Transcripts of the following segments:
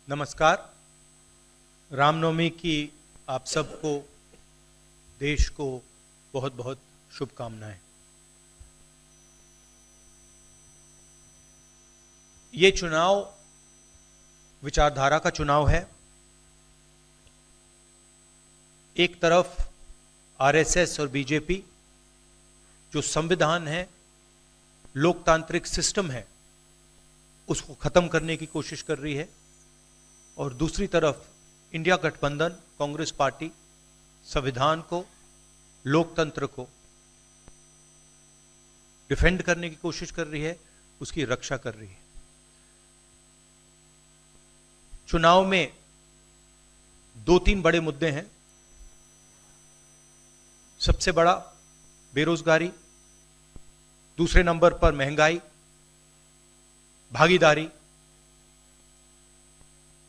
नमस्कार। रामनवमी की आप सबको, देश को बहुत बहुत शुभकामनाएं। ये चुनाव विचारधारा का चुनाव है। एक तरफ आरएसएस और बीजेपी जो संविधान है, लोकतांत्रिक सिस्टम है, उसको खत्म करने की कोशिश कर रही है, और दूसरी तरफ इंडिया गठबंधन, कांग्रेस पार्टी संविधान को, लोकतंत्र को डिफेंड करने की कोशिश कर रही है, उसकी रक्षा कर रही है। चुनाव में दो तीन बड़े मुद्दे हैं। सबसे बड़ा बेरोजगारी, दूसरे नंबर पर महंगाई, भागीदारी।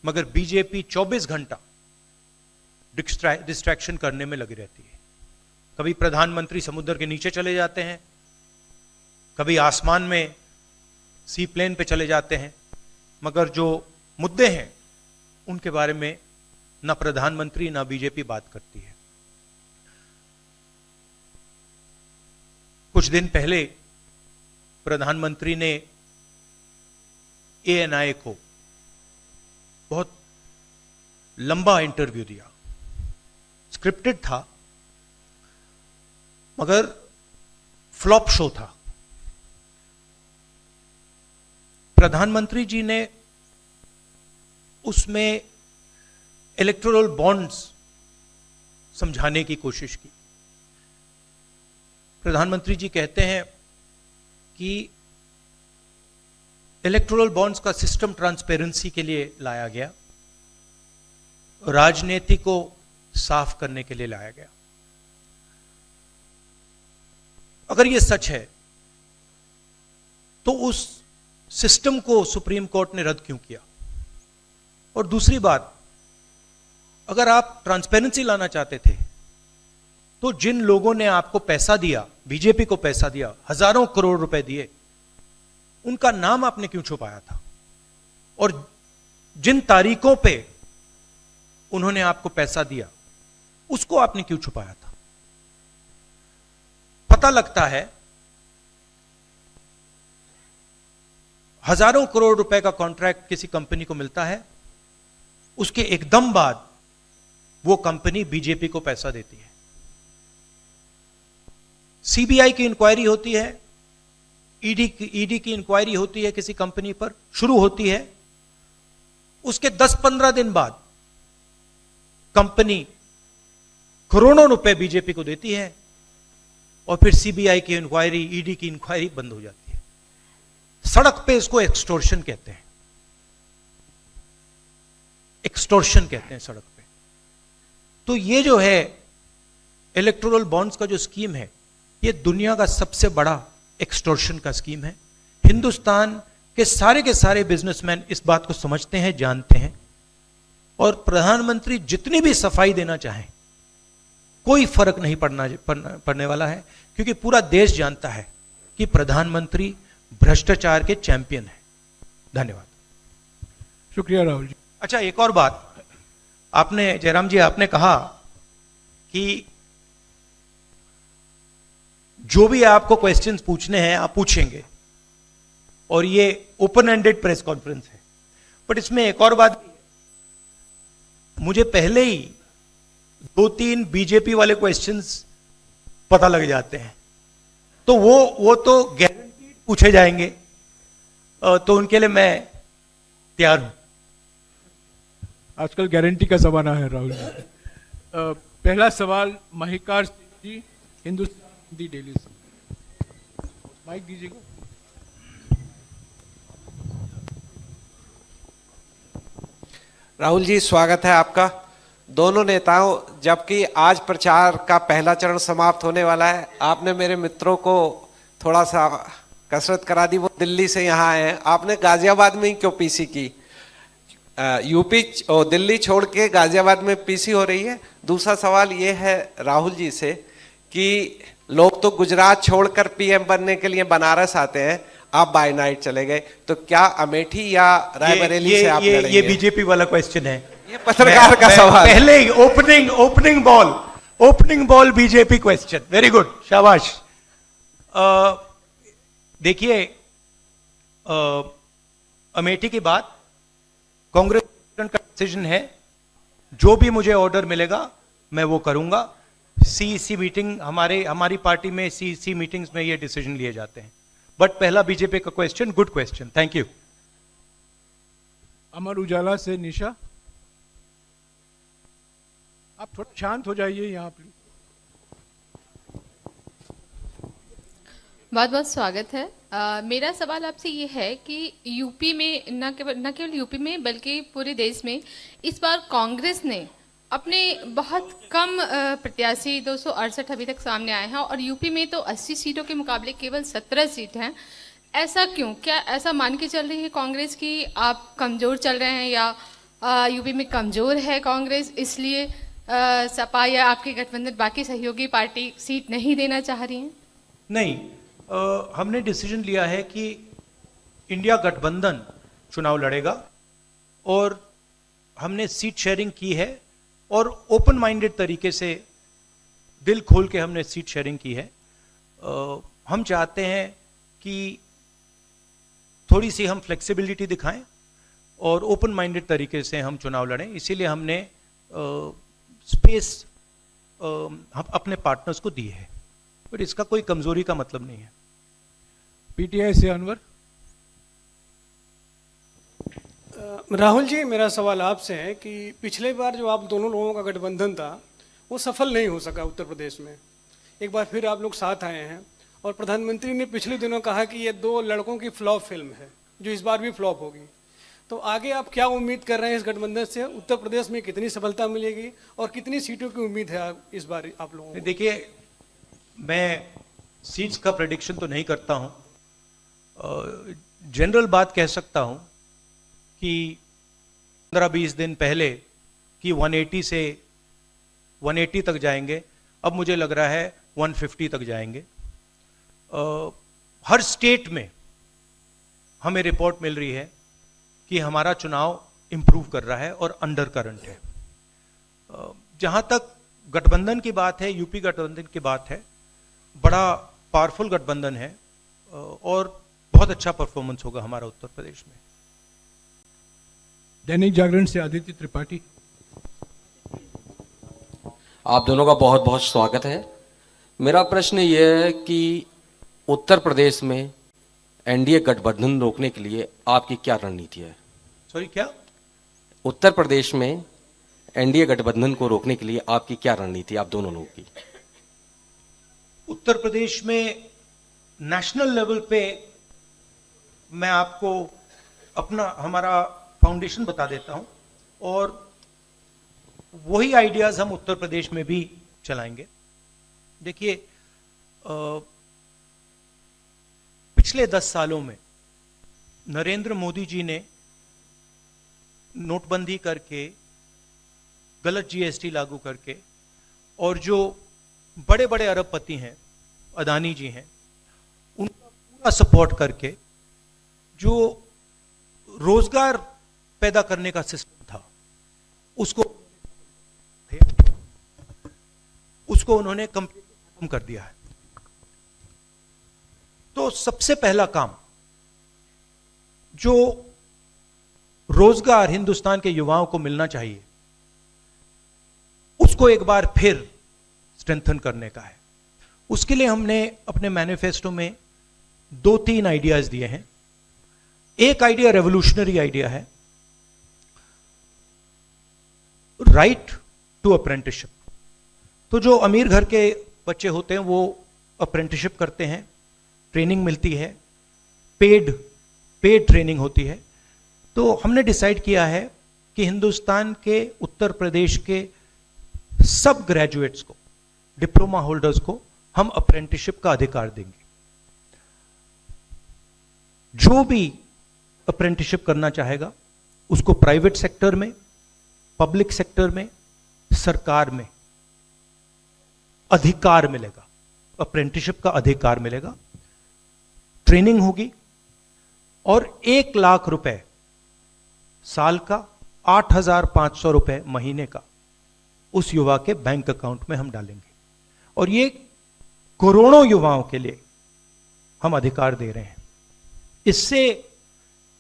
मगर बीजेपी 24 घंटा डिस्ट्रैक्शन करने में लगी रहती है। कभी प्रधानमंत्री समुद्र के नीचे चले जाते हैं, कभी आसमान में सी प्लेन पे चले जाते हैं, मगर जो मुद्दे हैं उनके बारे में ना प्रधानमंत्री ना बीजेपी बात करती है। कुछ दिन पहले प्रधानमंत्री ने एएनआई को बहुत लंबा इंटरव्यू दिया। स्क्रिप्टेड था, मगर फ्लॉप शो था। प्रधानमंत्री जी ने उसमें इलेक्टोरल बॉन्ड्स समझाने की कोशिश की। प्रधानमंत्री जी कहते हैं कि इलेक्टोरल बॉन्ड्स का सिस्टम ट्रांसपेरेंसी के लिए लाया गया, राजनीति को साफ करने के लिए लाया गया। अगर यह सच है तो उस सिस्टम को सुप्रीम कोर्ट ने रद्द क्यों किया? और दूसरी बात, अगर आप ट्रांसपेरेंसी लाना चाहते थे तो जिन लोगों ने आपको पैसा दिया, बीजेपी को पैसा दिया, हजारों करोड़ रुपए दिए, उनका नाम आपने क्यों छुपाया था? और जिन तारीखों पे उन्होंने आपको पैसा दिया, उसको आपने क्यों छुपाया था? पता लगता है हजारों करोड़ रुपए का कॉन्ट्रैक्ट किसी कंपनी को मिलता है, उसके एकदम बाद वो कंपनी बीजेपी को पैसा देती है। सीबीआई की इंक्वायरी होती है, ईडी की इंक्वायरी होती है, किसी कंपनी पर शुरू होती है। उसके 10-15 दिन बाद कंपनी करोड़ों रुपए बीजेपी को देती है, और फिर सीबीआई की इंक्वायरी, ईडी की इंक्वायरी बंद हो जाती है। सड़क पे इसको एक्सटॉर्शन कहते हैं। एक्सटॉर्शन कहते हैं सड़क पे। तो ये जो है इलेक्टोरल बॉन्ड्स का जो स्कीम है, ये दुनिया का सबसे बड़ा एक्सटॉर्शन का स्कीम है। हिंदुस्तान के सारे बिजनेसमैन इस बात को समझते हैं, जानते हैं, और प्रधानमंत्री जितनी भी सफाई देना चाहें, कोई फर्क नहीं पड़ने वाला है, क्योंकि पूरा देश जानता है कि प्रधानमंत्री भ्रष्टाचार के चैंपियन है। धन्यवाद। शुक्रिया राहुल जी। अच्छा, एक और बात, आपने जयराम जी, आपने कहा कि जो भी आपको क्वेश्चंस पूछने हैं आप पूछेंगे, और ये ओपन एंडेड प्रेस कॉन्फ्रेंस है। बट इसमें एक और बात, मुझे पहले ही 2-3 बीजेपी वाले क्वेश्चंस पता लग जाते हैं, तो वो तो गारंटी पूछे जाएंगे, तो उनके लिए मैं तैयार हूं। आजकल गारंटी का जमाना है राहुल जी। पहला सवाल महिकार जी, हिंदुस्तान दी डेली से। माइक दीजिएगा। राहुल जी, स्वागत है आपका। दोनों नेताओं, जबकि आज प्रचार का पहला चरण समाप्त होने वाला है, आपने मेरे मित्रों को थोड़ा सा कसरत करा दी। वो दिल्ली से यहाँ आए हैं, आपने गाजियाबाद में ही क्यों पीसी की? यूपी और दिल्ली छोड़ के गाजियाबाद में पीसी हो रही है। दूसरा सवाल ये है राहुल जी से कि लोग तो गुजरात छोड़कर पीएम बनने के लिए बनारस आते हैं, आप बाय नाइट चले गए, तो क्या अमेठी या रायबरेली से आप ये लड़ेंगे? बीजेपी वाला क्वेश्चन है। ये पत्रकार का मैं सवाल। पहले ही opening ball BJP question, very good, शाबाश। देखिए, अमेठी की बात कांग्रेस का डिसीजन है, जो भी मुझे ऑर्डर मिलेगा मैं वो करूंगा। सीईसी मीटिंग, हमारी पार्टी में सीईसी मीटिंग्स में ये डिसीजन लिए जाते हैं। बट पहला बीजेपी का question, good question, thank you. Amar Ujala से निशा, आप थोड़ा शांत हो जाइए यहाँ प्लीज। बहुत बहुत स्वागत है। मेरा सवाल आपसे ये है कि यूपी में न केवल यूपी में बल्कि पूरे देश में इस बार कांग्रेस ने अपने बहुत कम प्रत्याशी 268 अभी तक सामने आए हैं, और यूपी में तो 80 सीटों के मुकाबले केवल 17 सीट हैं। ऐसा क्यों? क्या ऐसा मान के चल रही है कांग्रेस कि आप कमज़ोर चल रहे हैं, या यूपी में कमज़ोर है कांग्रेस इसलिए सपा या आपके गठबंधन बाकी सहयोगी पार्टी सीट नहीं देना चाह रही हैं? नहीं, हमने डिसीजन लिया है कि इंडिया गठबंधन चुनाव लड़ेगा, और हमने सीट शेयरिंग की है, और ओपन माइंडेड तरीके से, दिल खोल के हमने सीट शेयरिंग की है। हम चाहते हैं कि थोड़ी सी हम फ्लेक्सिबिलिटी दिखाएं और ओपन माइंडेड तरीके से हम चुनाव लड़ें, इसीलिए हमने स्पेस हम अपने पार्टनर्स को दी है, बट इसका कोई कमजोरी का मतलब नहीं है। पीटीआई से अनवर। राहुल जी, मेरा सवाल आपसे है कि पिछले बार जो आप दोनों लोगों का गठबंधन था वो सफल नहीं हो सका उत्तर प्रदेश में। एक बार फिर आप लोग साथ आए हैं, और प्रधानमंत्री ने पिछले दिनों कहा कि ये दो लड़कों की फ्लॉप फिल्म है जो इस बार भी फ्लॉप होगी। तो आगे आप क्या उम्मीद कर रहे हैं इस गठबंधन से? उत्तर प्रदेश में कितनी सफलता मिलेगी और कितनी सीटों की उम्मीद है इस बार आप लोगों को? देखिए, मैं सीट्स का प्रेडिक्शन तो नहीं करता हूं। जनरल बात कह सकता हूं कि 15-20 दिन पहले कि 180 तक जाएंगे, अब मुझे लग रहा है 150 तक जाएंगे। हर स्टेट में हमें रिपोर्ट मिल रही है कि हमारा चुनाव इंप्रूव कर रहा है और अंडर करंट है। जहां तक गठबंधन की बात है, यूपी गठबंधन की बात है, बड़ा पावरफुल गठबंधन है, और बहुत अच्छा परफॉर्मेंस होगा हमारा उत्तर प्रदेश में। दैनिक जागरण से आदित्य त्रिपाठी। आप दोनों का बहुत बहुत स्वागत है। मेरा प्रश्न यह है कि उत्तर प्रदेश में एनडीए गठबंधन रोकने के लिए आपकी क्या रणनीति है? सॉरी, क्या? उत्तर प्रदेश में एनडीए गठबंधन को रोकने के लिए आपकी क्या रणनीति, आप दोनों लोगों की? उत्तर प्रदेश में नेशनल लेवल पे मैं आपको हमारा फाउंडेशन बता देता हूं, और वही आइडियाज हम उत्तर प्रदेश में भी चलाएंगे। देखिए, पिछले 10 सालों में नरेंद्र मोदी जी ने नोटबंदी करके, गलत जीएसटी लागू करके, और जो बड़े बड़े अरबपति हैं, अदानी जी हैं, उनका पूरा सपोर्ट करके जो रोजगार पैदा करने का सिस्टम था उसको उन्होंने कंप्लीटली खत्म कर दिया है। तो सबसे पहला काम, जो रोजगार हिंदुस्तान के युवाओं को मिलना चाहिए, उसको एक बार फिर स्ट्रेंथन करने का है। उसके लिए हमने अपने मैनिफेस्टो में 2-3 आइडियाज दिए हैं। एक आइडिया रेवोल्यूशनरी आइडिया है, राइट टू अप्रेंटिसशिप। तो जो अमीर घर के बच्चे होते हैं वो अप्रेंटिसशिप करते हैं, ट्रेनिंग मिलती है, पेड ट्रेनिंग होती है। तो हमने डिसाइड किया है कि हिंदुस्तान के उत्तर प्रदेश के सब ग्रेजुएट्स को, डिप्लोमा होल्डर्स को हम अप्रेंटिसशिप का अधिकार देंगे। जो भी अप्रेंटिसशिप करना चाहेगा उसको प्राइवेट सेक्टर में, पब्लिक सेक्टर में, सरकार में अधिकार मिलेगा, अप्रेंटिसशिप का अधिकार मिलेगा। ट्रेनिंग होगी, और 1 लाख रुपए साल का, 8,500 रुपए महीने का उस युवा के बैंक अकाउंट में हम डालेंगे। और ये करोड़ों युवाओं के लिए हम अधिकार दे रहे हैं। इससे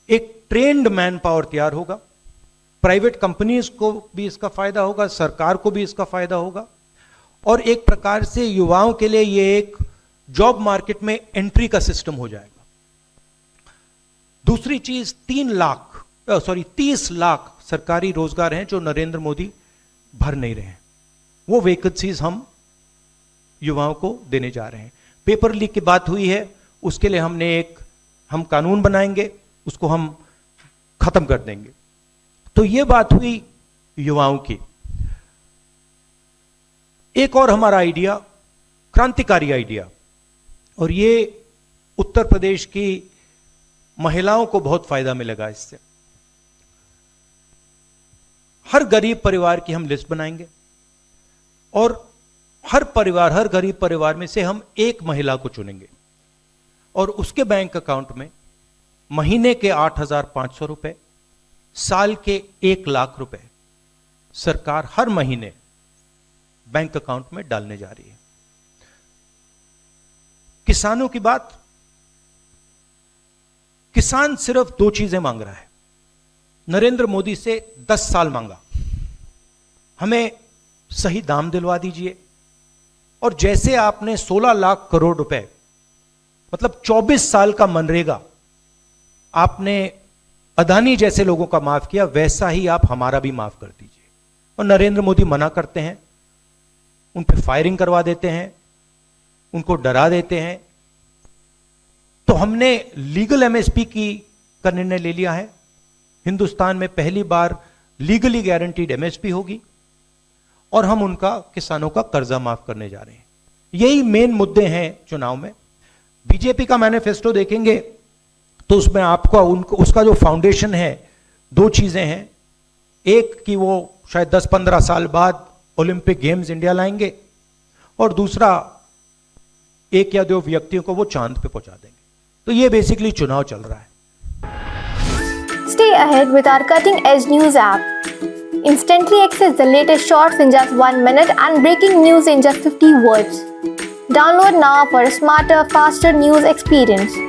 एक ट्रेन्ड मैन पावर तैयार होगा, प्राइवेट कंपनीज को भी इसका फायदा होगा, सरकार को भी इसका फायदा होगा, और एक प्रकार से युवाओं के लिए ये एक जॉब मार्केट में एंट्री का सिस्टम हो जाएगा। दूसरी चीज 30 लाख सरकारी रोजगार हैं जो नरेंद्र मोदी भर नहीं रहे हैं, वो वैकेंसीज हम युवाओं को देने जा रहे हैं। पेपर लीक की बात हुई है, उसके लिए हम कानून बनाएंगे, उसको हम खत्म कर देंगे। तो ये बात हुई युवाओं की। एक और हमारा आइडिया, क्रांतिकारी आइडिया, और ये उत्तर प्रदेश की महिलाओं को बहुत फायदा मिलेगा इससे। हर गरीब परिवार की हम लिस्ट बनाएंगे और हर गरीब परिवार में से हम एक महिला को चुनेंगे और उसके बैंक अकाउंट में महीने के 8,500 रुपए, साल के 1 लाख रुपए सरकार हर महीने बैंक अकाउंट में डालने जा रही है। किसानों की बात, किसान सिर्फ 2 चीजें मांग रहा है। नरेंद्र मोदी से 10 साल मांगा, हमें सही दाम दिलवा दीजिए, और जैसे आपने 16 लाख करोड़ रुपए, मतलब 24 साल का मनरेगा आपने अदानी जैसे लोगों का माफ किया, वैसा ही आप हमारा भी माफ कर दीजिए। और नरेंद्र मोदी मना करते हैं, उन पे फायरिंग करवा देते हैं, उनको डरा देते हैं। तो हमने लीगल एमएसपी का निर्णय ले लिया है। हिंदुस्तान में पहली बार लीगली गारंटीड एमएसपी होगी और हम उनका, किसानों का कर्जा माफ करने जा रहे हैं। यही मेन मुद्दे हैं चुनाव में। बीजेपी का मैनिफेस्टो देखेंगे तो उसमें आपको उसका जो फाउंडेशन है, 2 चीजें हैं। एक कि वो शायद 10-15 साल बाद ओलंपिक गेम्स इंडिया लाएंगे, और दूसरा 1 या 2 व्यक्तियों को वो चांद पे पहुंचा देंगे। तो ये बेसिकली चुनाव चल रहा है। Stay ahead with our cutting-edge news app. Instantly access the latest shorts in just 1 minute and breaking news in just 50 words. Download now for a smarter, faster news experience.